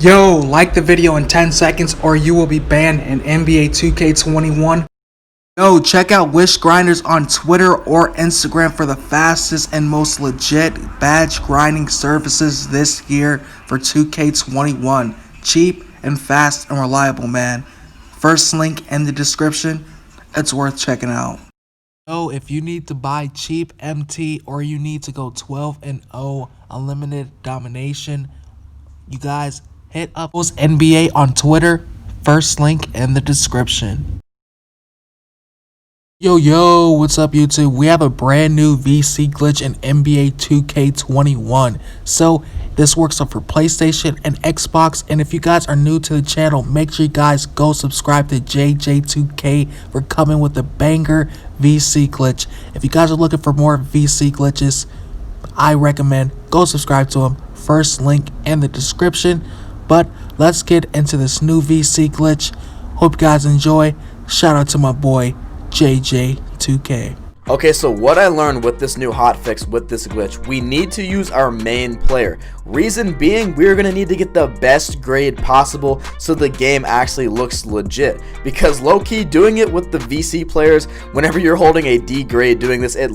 Yo, like the video in 10 seconds or you will be banned in NBA 2K21. Yo, check out Wish Grinders on Twitter or Instagram for the fastest and most legit badge grinding services this year for 2K21. Cheap and fast and reliable, man. First link in the description. It's worth checking out. Yo, if you need to buy cheap MT or you need to go 12-0 unlimited domination, you guys hit up NBA on Twitter. First link in the description. Yo, what's up YouTube? We have a brand new VC glitch in NBA 2K21. So this works for PlayStation and Xbox. And if you guys are new to the channel, make sure you guys go subscribe to JJ2K for coming with a banger VC glitch. If you guys are looking for more VC glitches, I recommend go subscribe to him. First link in the description. But let's get into this new VC glitch. Hope you guys enjoy. Shout out to my boy JJ2K. Okay, so what I learned with this new hotfix with this glitch, we need to use our main player. Reason being, we're going to need to get the best grade possible so the game actually looks legit. Because low-key, doing it with the VC players, whenever you're holding a D grade doing this, it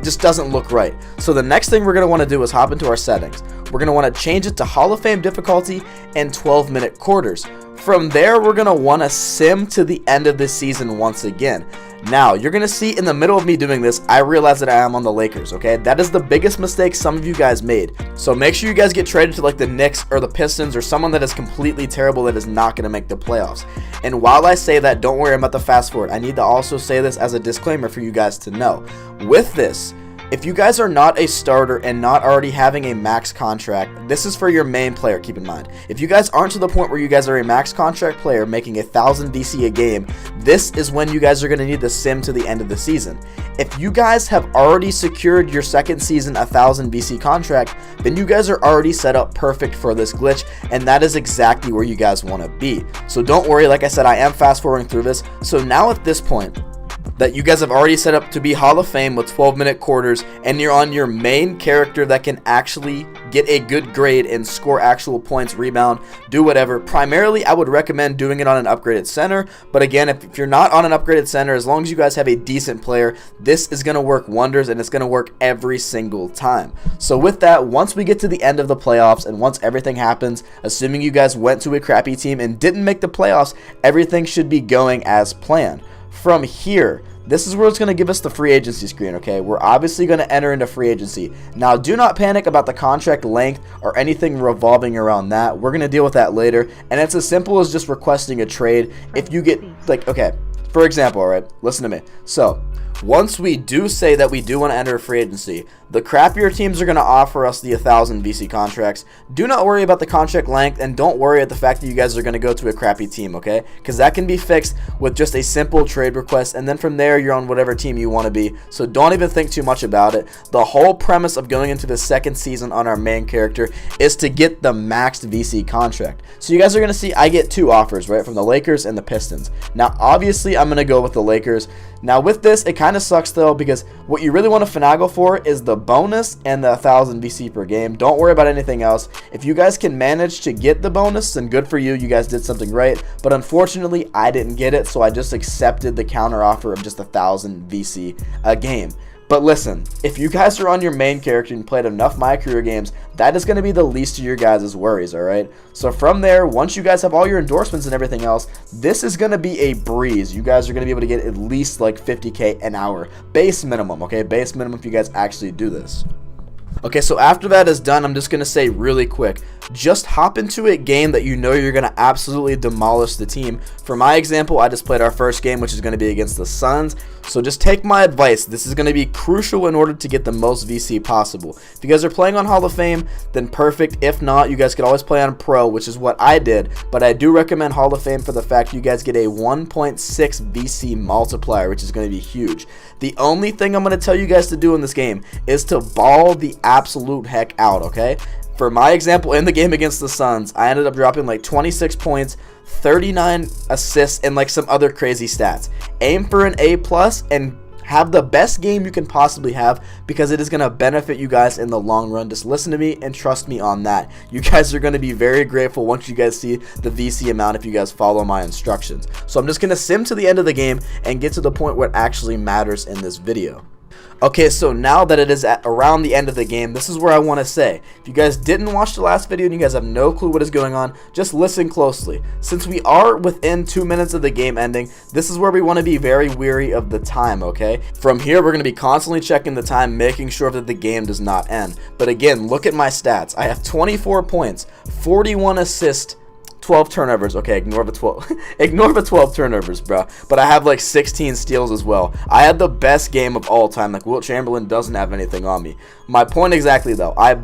just doesn't look right. So the next thing we're going to want to do is hop into our settings. We're going to want to change it to Hall of Fame difficulty and 12-minute quarters. From there, we're going to want to sim to the end of this season once again. Now, you're going to see in the middle of me doing this, I realize that I am on the Lakers, okay? That is the biggest mistake some of you guys made. So make sure you guys get traded to like the Knicks or the Pistons or someone that is completely terrible that is not going to make the playoffs. And while I say that, don't worry about the fast forward. I need to also say this as a disclaimer for you guys to know. With this, if you guys are not a starter and not already having a max contract, this is for your main player, keep in mind. If you guys aren't to the point where you guys are a max contract player making 1,000 VC a game, this is when you guys are going to need the sim to the end of the season. If you guys have already secured your second season 1,000 VC contract, then you guys are already set up perfect for this glitch, and that is exactly where you guys want to be. So don't worry, like I said, I am fast forwarding through this. So now at this point, that you guys have already set up to be Hall of Fame with 12-minute quarters, and you're on your main character that can actually get a good grade and score actual points, rebound, do whatever. Primarily, I would recommend doing it on an upgraded center, but again, if you're not on an upgraded center, as long as you guys have a decent player, this is going to work wonders, and it's going to work every single time. So with that, once we get to the end of the playoffs, and once everything happens, assuming you guys went to a crappy team and didn't make the playoffs, everything should be going as planned. From here, this is where it's going to give us the free agency screen, okay? We're obviously going to enter into free agency. Now, do not panic about the contract length or anything revolving around that. We're going to deal with that later, and it's as simple as just requesting a trade. If you get, like, okay, for example, all right, listen to me. So, once we do say that we do want to enter free agency, the crappier teams are going to offer us the 1,000 VC contracts. Do not worry about the contract length, and don't worry at the fact that you guys are going to go to a crappy team, okay? Because that can be fixed with just a simple trade request, and then from there, you're on whatever team you want to be. So don't even think too much about it. The whole premise of going into the second season on our main character is to get the maxed VC contract. So you guys are going to see I get two offers, right, from the Lakers and the Pistons. Now, obviously, I'm going to go with the Lakers. Now, with this, it kind of sucks, though, because what you really want to finagle for is the bonus and the 1,000 VC per game. Don't worry about anything else. If you guys can manage to get the bonus, then good for you. You guys did something right. But unfortunately, I didn't get it, so I just accepted the counter offer of just 1,000 VC a game. But listen, if you guys are on your main character and played enough My Career games, that is going to be the least of your guys' worries, alright? So from there, once you guys have all your endorsements and everything else, this is going to be a breeze. You guys are going to be able to get at least like 50K an hour. Base minimum, okay? Base minimum if you guys actually do this. Okay, so after that is done, I'm just going to say really quick, just hop into a game that you know you're going to absolutely demolish the team. For my example, I just played our first game, which is going to be against the Suns. So just take my advice. This is going to be crucial in order to get the most VC possible. If you guys are playing on Hall of Fame, then perfect. If not, you guys could always play on Pro, which is what I did. But I do recommend Hall of Fame for the fact you guys get a 1.6 VC multiplier, which is going to be huge. The only thing I'm going to tell you guys to do in this game is to ball the absolute heck out, okay? For my example, in the game against the Suns, I ended up dropping like 26 points, 39 assists, and like some other crazy stats. Aim for an A+, and Have the best game you can possibly have, because it is going to benefit you guys in the long run. Just listen to me and trust me on that. You guys are going to be very grateful once you guys see the VC amount if you guys follow my instructions. So I'm just going to sim to the end of the game and get to the point where it actually matters in this video. Okay, so now that it is at around the end of the game, this is where I want to say, if you guys didn't watch the last video and you guys have no clue what is going on, just listen closely. Since we are within 2 minutes of the game ending, this is where we want to be very wary of the time, okay? From here, we're going to be constantly checking the time, making sure that the game does not end. But again, look at my stats. I have 24 points, 41 assists, 12 turnovers. Okay, ignore the 12 ignore the 12 turnovers, bro. But I have like 16 steals as well. I had the best game of all time. Like, Wilt Chamberlain doesn't have anything on me. My point exactly, though, I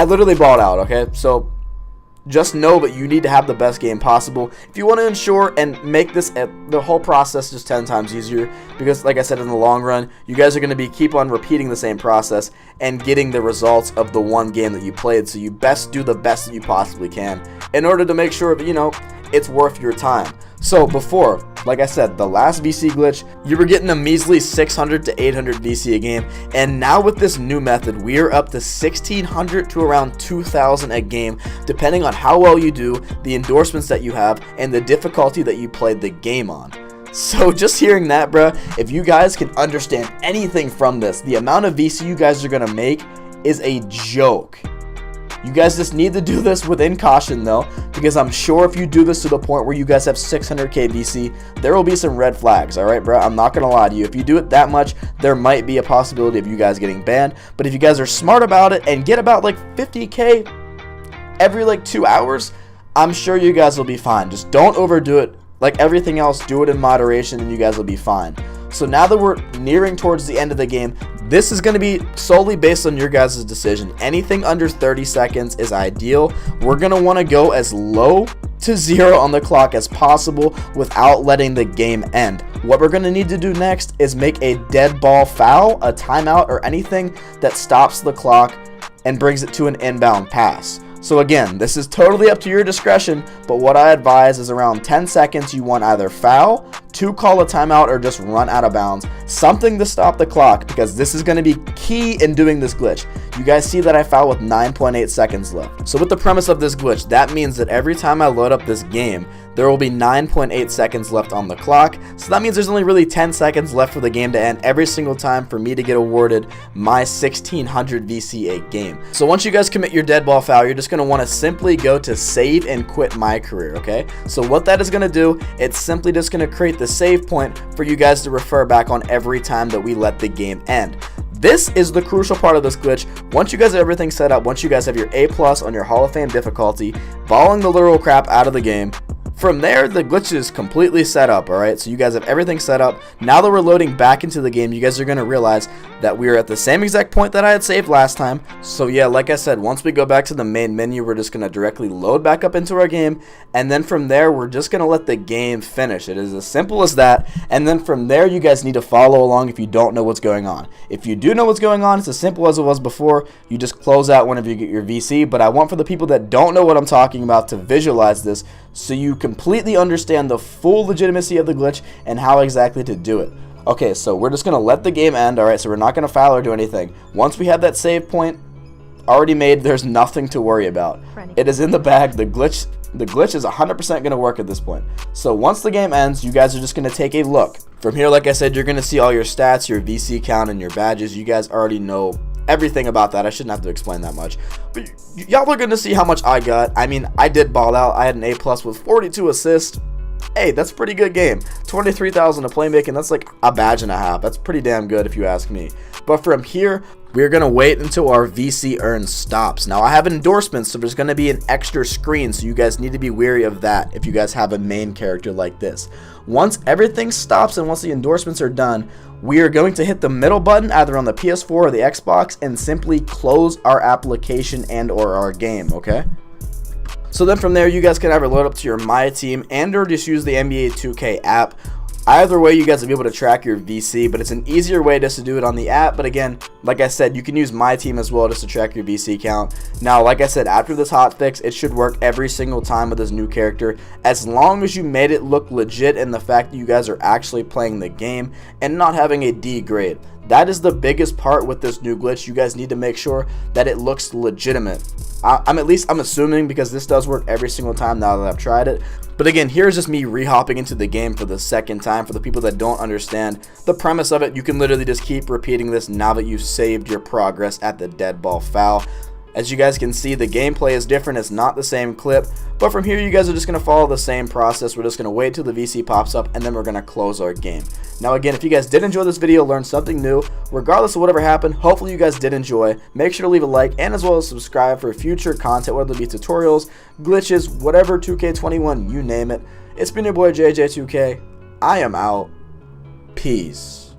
literally balled out, okay? So just know that you need to have the best game possible if you want to ensure and make this the whole process just 10 times easier, because like I said, in the long run, you guys are going to keep on repeating the same process and getting the results of the one game that you played. So you best do the best that you possibly can in order to make sure that, you know, it's worth your time. So before, like I said, the last VC glitch, you were getting a measly 600 to 800 VC a game, and now with this new method, we are up to 1600 to around 2000 a game, depending on how well you do, the endorsements that you have, and the difficulty that you played the game on. So just hearing that, bruh, if you guys can understand anything from this, the amount of VC you guys are gonna make is a joke. You guys just need to do this within caution, though, because I'm sure if you do this to the point where you guys have 600k VC, there will be some red flags, alright, bro? I'm not going to lie to you. If you do it that much, there might be a possibility of you guys getting banned. But if you guys are smart about it and get about like 50k every like 2 hours, I'm sure you guys will be fine. Just don't overdo it. Like everything else, do it in moderation and you guys will be fine. So now that we're nearing towards the end of the game, this is going to be solely based on your guys' decision. Anything under 30 seconds is ideal. We're going to want to go as low to 0 on the clock as possible without letting the game end. What we're going to need to do next is make a dead ball foul, a timeout, or anything that stops the clock and brings it to an inbound pass. So again, this is totally up to your discretion, but what I advise is around 10 seconds you want either foul, to call a timeout, or just run out of bounds. Something to stop the clock, because this is going to be key in doing this glitch. You guys see that I foul with 9.8 seconds left. So with the premise of this glitch, that means that every time I load up this game, there will be 9.8 seconds left on the clock. So that means there's only really 10 seconds left for the game to end every single time for me to get awarded my 1600 VC a game. So once you guys commit your dead ball foul, you're just going to want to simply go to save and quit my career, okay? So what that is going to do, it's simply just going to create the save point for you guys to refer back on every time that we let the game end. This is the crucial part of this glitch. Once you guys have everything set up, once you guys have your A+ on your Hall of Fame difficulty, balling the literal crap out of the game, from there, the glitch is completely set up, alright? So you guys have everything set up. Now that we're loading back into the game, you guys are going to realize that we are at the same exact point that I had saved last time. So yeah, like I said, once we go back to the main menu, we're just going to directly load back up into our game. And then from there, we're just going to let the game finish. It is as simple as that. And then from there, you guys need to follow along if you don't know what's going on. If you do know what's going on, it's as simple as it was before. You just close out whenever you get your VC. But I want for the people that don't know what I'm talking about to visualize this, so you completely understand the full legitimacy of the glitch and how exactly to do it. Okay, so we're just going to let the game end, alright, so we're not going to foul or do anything. Once we have that save point already made, there's nothing to worry about. It is in the bag. The glitch is 100% going to work at this point. So once the game ends, you guys are just going to take a look. From here, like I said, you're going to see all your stats, your VC count, and your badges. You guys already know everything about that. I shouldn't have to explain that much, but y'all are gonna see how much I got. I mean, I did ball out. I had an A+ with 42 assists. Hey, that's a pretty good game. 23,000 of playmaking. That's like a badge and a half. That's pretty damn good if you ask me. But from here, we're going to wait until our VC earn stops. Now, I have endorsements, so there's going to be an extra screen, so you guys need to be wary of that if you guys have a main character like this. Once everything stops and once the endorsements are done, we are going to hit the middle button either on the PS4 or the Xbox and simply close our application and or our game, okay? So then from there, you guys can either load up to your My Team and or just use the NBA 2K app. Either way, you guys will be able to track your VC, but it's an easier way just to do it on the app. But again, like I said, you can use my team as well just to track your VC count. Now, like I said, after this hotfix, it should work every single time with this new character, as long as you made it look legit and the fact that you guys are actually playing the game and not having a D grade. That is the biggest part with this new glitch. You guys need to make sure that it looks legitimate. I'm assuming, because this does work every single time now that I've tried it. But again, here's just me re-hopping into the game for the second time. For the people that don't understand the premise of it, you can literally just keep repeating this now that you've saved your progress at the dead ball foul. As you guys can see, the gameplay is different. It's not the same clip, but from here you guys are just going to follow the same process. We're just going to wait till the VC pops up, and then we're going to close our game. Now again, if you guys did enjoy this video, learn something new, regardless of whatever happened, hopefully you guys did enjoy. Make sure to leave a like and as well as subscribe for future content, whether it be tutorials, glitches, whatever, 2K21, you name it. It's been your boy JJ2K. I am out. Peace.